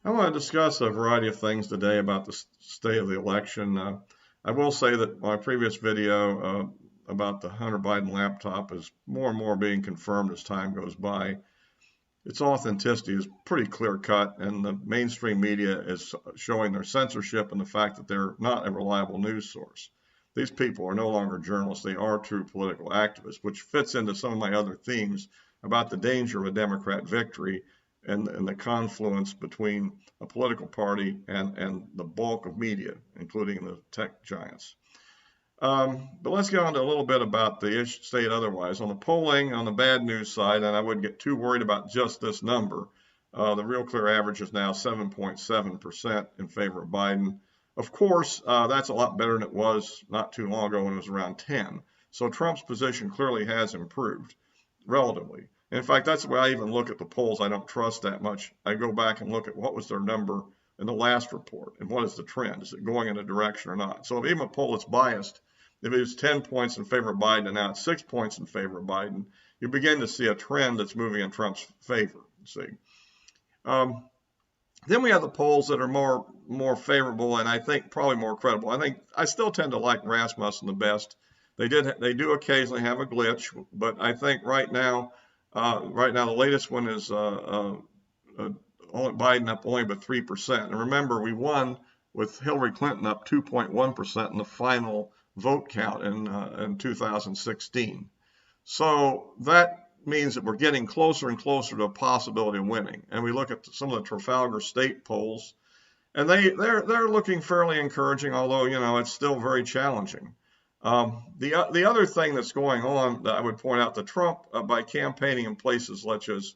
I want to discuss a variety of things today about the state of the election. I will say that my previous video about the Hunter Biden laptop is more and more being confirmed as time goes by. Its authenticity is pretty clear cut, and the mainstream media is showing their censorship and the fact that they're not a reliable news source. These people are no longer journalists, they are true political activists, which fits into some of my other themes about the danger of a Democrat victory and the confluence between a political party and the bulk of media, including the tech giants. But let's get on to a little bit about the state otherwise. On the polling, on the bad news side, and I wouldn't get too worried about just this number, the real clear average is now 7.7% in favor of Biden. Of course, that's a lot better than it was not too long ago when it was around 10. So Trump's position clearly has improved relatively. In fact, that's the way I even look at the polls. I don't trust that much. I go back and look at what was their number in the last report and what is the trend. Is it going in a direction or not? So if even a poll that's biased, if it was 10 points in favor of Biden and now it's 6 points in favor of Biden, you begin to see a trend that's moving in Trump's favor. See. Then we have the polls that are more favorable and I think probably more credible. I still tend to like Rasmussen the best. They do occasionally have a glitch, but I think right now the latest one is Biden up only by 3%. And remember, we won with Hillary Clinton up 2.1% in the final vote count in 2016. So that means that we're getting closer and closer to a possibility of winning. And we look at some of the Trafalgar State polls, and they're looking fairly encouraging, although it's still very challenging. The other thing that's going on that I would point out, that Trump by campaigning in places such as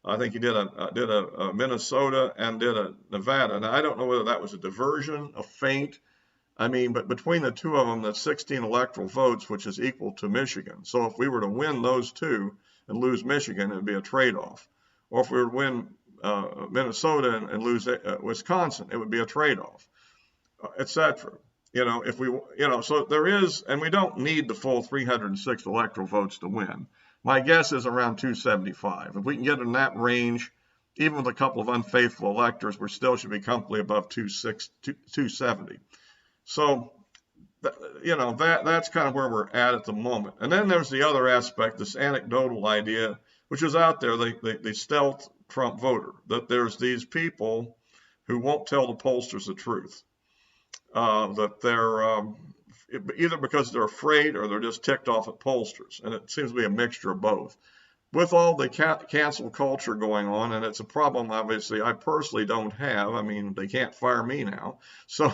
I think he did a Minnesota and did a Nevada. Now I don't know whether that was a diversion, a feint. I mean, but between the two of them, that's 16 electoral votes, which is equal to Michigan. So if we were to win those two and lose Michigan, it would be a trade-off. Or if we were to win Minnesota and lose Wisconsin, it would be a trade-off, etc. If we, so there is, and we don't need the full 306 electoral votes to win. My guess is around 275. If we can get in that range, even with a couple of unfaithful electors, we still should be comfortably above 270. So, that's kind of where we're at the moment. And then there's the other aspect, this anecdotal idea, which is out there, the stealth Trump voter, that there's these people who won't tell the pollsters the truth, that they're either because they're afraid or they're just ticked off at pollsters. And it seems to be a mixture of both. With all the cancel culture going on, and it's a problem, obviously, I personally don't have. I mean, they can't fire me now. So,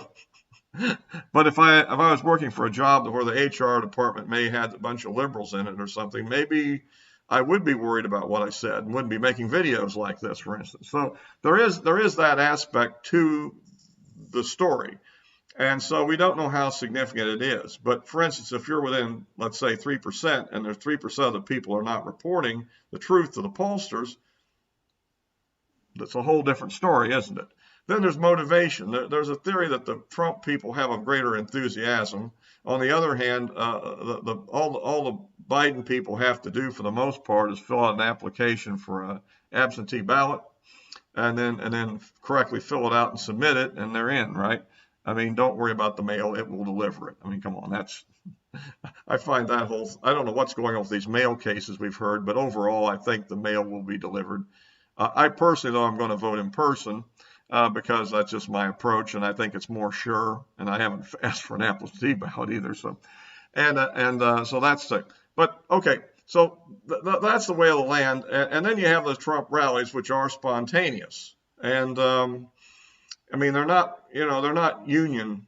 but if I was working for a job where the HR department may have a bunch of liberals in it or something, maybe I would be worried about what I said and wouldn't be making videos like this, for instance. So there is that aspect to the story. And so we don't know how significant it is. But for instance, if you're within, let's say, 3%, and there's 3% of the people are not reporting the truth to the pollsters, that's a whole different story, isn't it? Then there's motivation. There's a theory that the Trump people have a greater enthusiasm. On the other hand, all the Biden people have to do for the most part is fill out an application for an absentee ballot and then correctly fill it out and submit it, and they're in, right? I mean, don't worry about the mail. It will deliver it. I mean, come on. I find that I don't know what's going on with these mail cases we've heard, but overall, I think the mail will be delivered. I personally, though, I'm going to vote in person because that's just my approach, and I think it's more sure, and I haven't asked for an absentee ballot either. So, so that's it. But, okay, so that's the way of the land. And then you have the Trump rallies, which are spontaneous. And, I mean, they're not union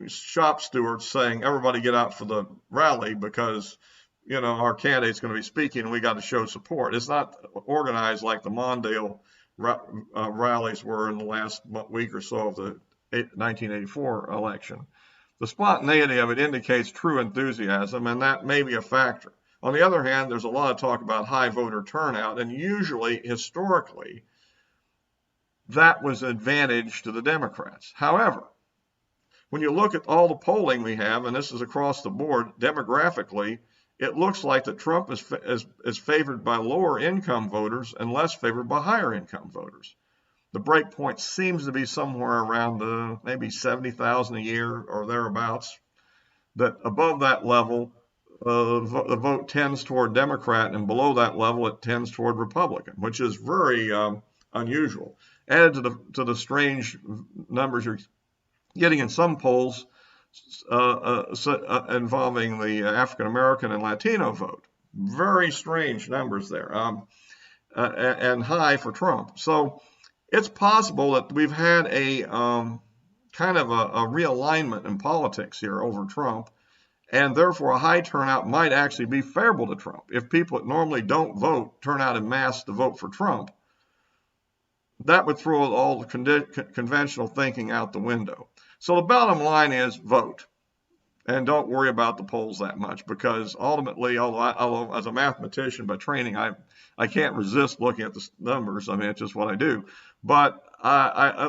shop stewards saying everybody get out for the rally because, our candidate's going to be speaking and we got to show support. It's not organized like the Mondale rallies were in the last week or so of the 1984 election. The spontaneity of it indicates true enthusiasm, and that may be a factor. On the other hand, there's a lot of talk about high voter turnout, and usually, historically, that was an advantage to the Democrats. However, when you look at all the polling we have, and this is across the board, demographically, it looks like that Trump is favored by lower income voters and less favored by higher income voters. the break point seems to be somewhere around the maybe 70,000 a year or thereabouts. That above that level, the vote tends toward Democrat, and below that level, it tends toward Republican, which is very unusual. Added to the strange numbers you're getting in some polls involving the African American and Latino vote. Very strange numbers there, and high for Trump. So it's possible that we've had a kind of a realignment in politics here over Trump, and therefore a high turnout might actually be favorable to Trump. If people that normally don't vote turn out en masse to vote for Trump, that would throw all the conventional thinking out the window. So the bottom line is vote. And don't worry about the polls that much, because ultimately, although as a mathematician by training, I can't resist looking at the numbers. I mean, it's just what I do. But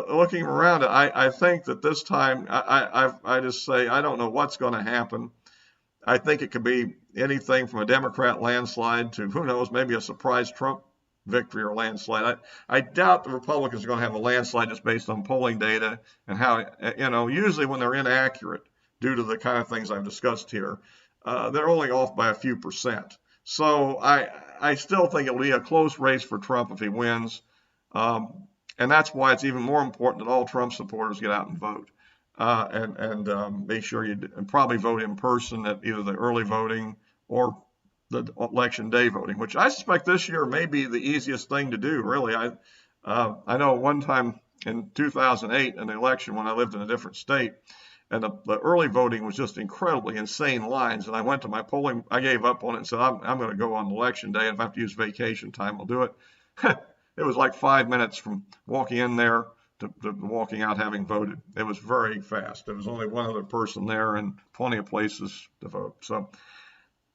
looking around it, I think that this time, I just say, I don't know what's going to happen. I think it could be anything from a Democrat landslide to, who knows, maybe a surprise Trump victory or landslide. I doubt the Republicans are going to have a landslide just based on polling data and how, usually when they're inaccurate due to the kind of things I've discussed here, they're only off by a few percent. So I still think it'll be a close race for Trump if he wins. And that's why it's even more important that all Trump supporters get out and vote. And make sure you probably vote in person at either the early voting or the election day voting, which I suspect this year may be the easiest thing to do, really. I know one time in 2008 in the election when I lived in a different state, and the early voting was just incredibly insane lines. And I went to my polling, I gave up on it and said, I'm going to go on election day. And if I have to use vacation time, I'll do it. It was like 5 minutes from walking in there to walking out having voted. It was very fast. There was only one other person there and plenty of places to vote. So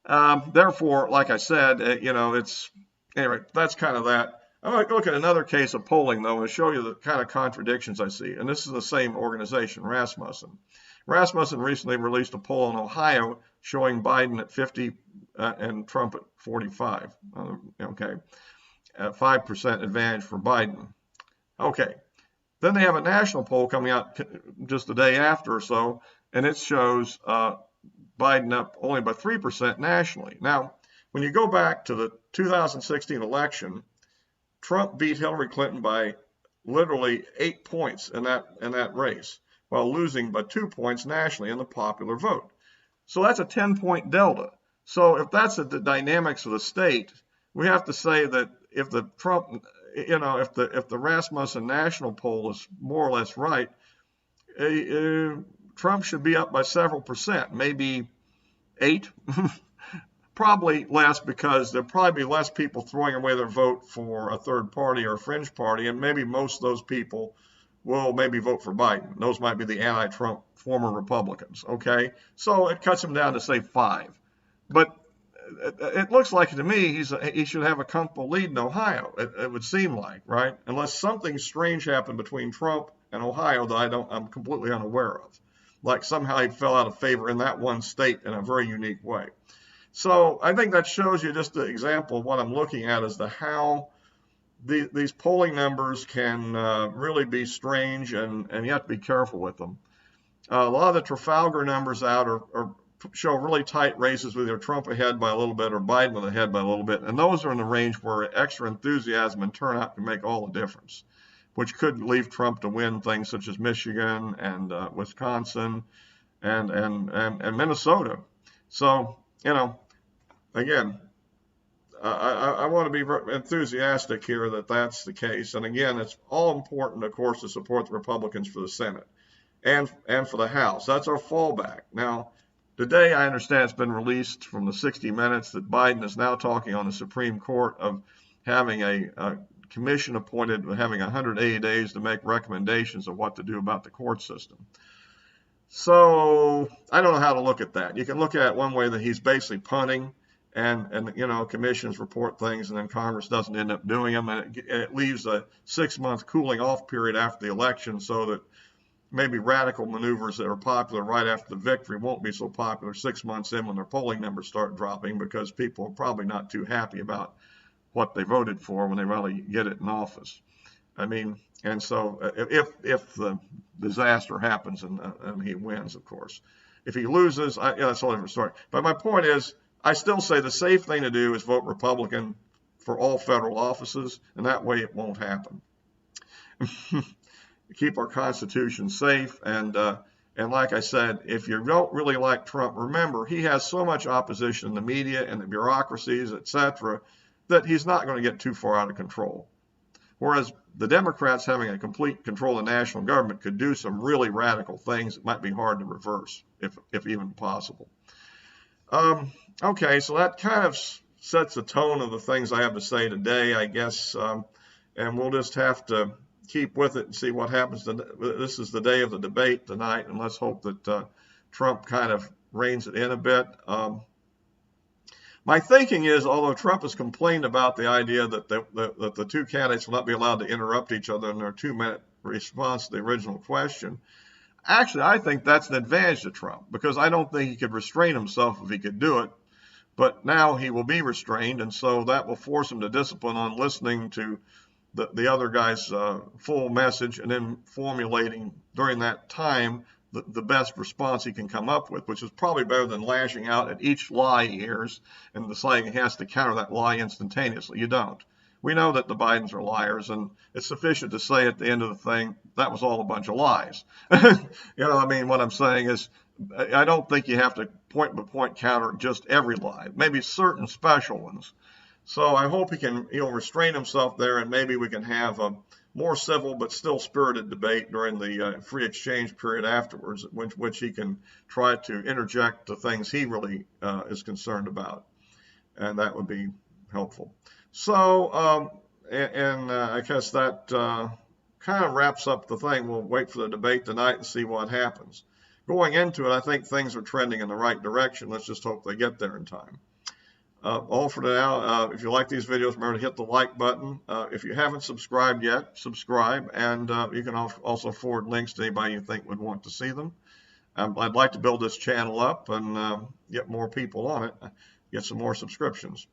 therefore, like I said, anyway, that's kind of that. I'm going to look at another case of polling, though, and show you the kind of contradictions I see. And this is the same organization, Rasmussen. Rasmussen recently released a poll in Ohio showing Biden at 50 and Trump at 45. Okay, 5% advantage for Biden. Okay, then they have a national poll coming out just the day after or so, and it shows Biden up only by 3% nationally. Now, when you go back to the 2016 election, Trump beat Hillary Clinton by literally 8 points in that race, while losing by 2 points nationally in the popular vote. So that's a 10-point delta. So if that's the dynamics of the state, we have to say that if the Trump, if the Rasmussen national poll is more or less right, Trump should be up by several percent, maybe 8. Probably less, because there'll probably be less people throwing away their vote for a third party or a fringe party, and maybe most of those people will maybe vote for Biden. Those might be the anti-Trump former Republicans, okay? So it cuts him down to, say, 5. But it looks like to me he should have a comfortable lead in Ohio, it would seem like, right? Unless something strange happened between Trump and Ohio that I'm completely unaware of. Like somehow he fell out of favor in that one state in a very unique way. So I think that shows you just an example of what I'm looking at as to how these polling numbers can really be strange, and you have to be careful with them. A lot of the Trafalgar numbers out show really tight races with either Trump ahead by a little bit or Biden ahead by a little bit. And those are in the range where extra enthusiasm and turnout can make all the difference, which could leave Trump to win things such as Michigan and Wisconsin and Minnesota. So, again, I want to be enthusiastic here that that's the case. And again, it's all important, of course, to support the Republicans for the Senate and for the House. That's our fallback. Now, today I understand it's been released from the 60 Minutes that Biden is now talking on the Supreme Court of having a commission appointed, having 180 days to make recommendations of what to do about the court system. So I don't know how to look at that. You can look at it one way, that he's basically punting, and commissions report things, and then Congress doesn't end up doing them, and it leaves a 6-month cooling off period after the election, so that maybe radical maneuvers that are popular right after the victory won't be so popular 6 months in when their polling numbers start dropping, because people are probably not too happy about what they voted for when they really get it in office. I mean, And so if the disaster happens and he wins, of course. If he loses, yeah, that's a whole different story. But my point is, I still say the safe thing to do is vote Republican for all federal offices, and that way it won't happen. Keep our Constitution safe, and like I said, if you don't really like Trump, remember he has so much opposition in the media and the bureaucracies, etc., that he's not going to get too far out of control. Whereas the Democrats having a complete control of the national government could do some really radical things that might be hard to reverse, if even possible. Okay, so that kind of sets the tone of the things I have to say today, I guess, and we'll just have to keep with it and see what happens. This is the day of the debate tonight, and let's hope that Trump kind of reins it in a bit. My thinking is, although Trump has complained about the idea that the two candidates will not be allowed to interrupt each other in their 2-minute response to the original question, actually, I think that's an advantage to Trump, because I don't think he could restrain himself if he could do it. But now he will be restrained, and so that will force him to discipline on listening to the other guy's full message and then formulating during that time the best response he can come up with, which is probably better than lashing out at each lie he hears and deciding he has to counter that lie instantaneously. You don't. We know that the Bidens are liars, and it's sufficient to say at the end of the thing, that was all a bunch of lies. I mean, what I'm saying is, I don't think you have to point-by-point counter just every lie, maybe certain special ones. So I hope he'll restrain himself there, and maybe we can have a more civil but still spirited debate during the free exchange period afterwards, which he can try to interject the things he really is concerned about, and that would be helpful. So, I guess that kind of wraps up the thing. We'll wait for the debate tonight and see what happens. Going into it, I think things are trending in the right direction. Let's just hope they get there in time. All for now. If you like these videos, remember to hit the like button. If you haven't subscribed yet, subscribe, and you can also forward links to anybody you think would want to see them. I'd like to build this channel up and get more people on it, get some more subscriptions.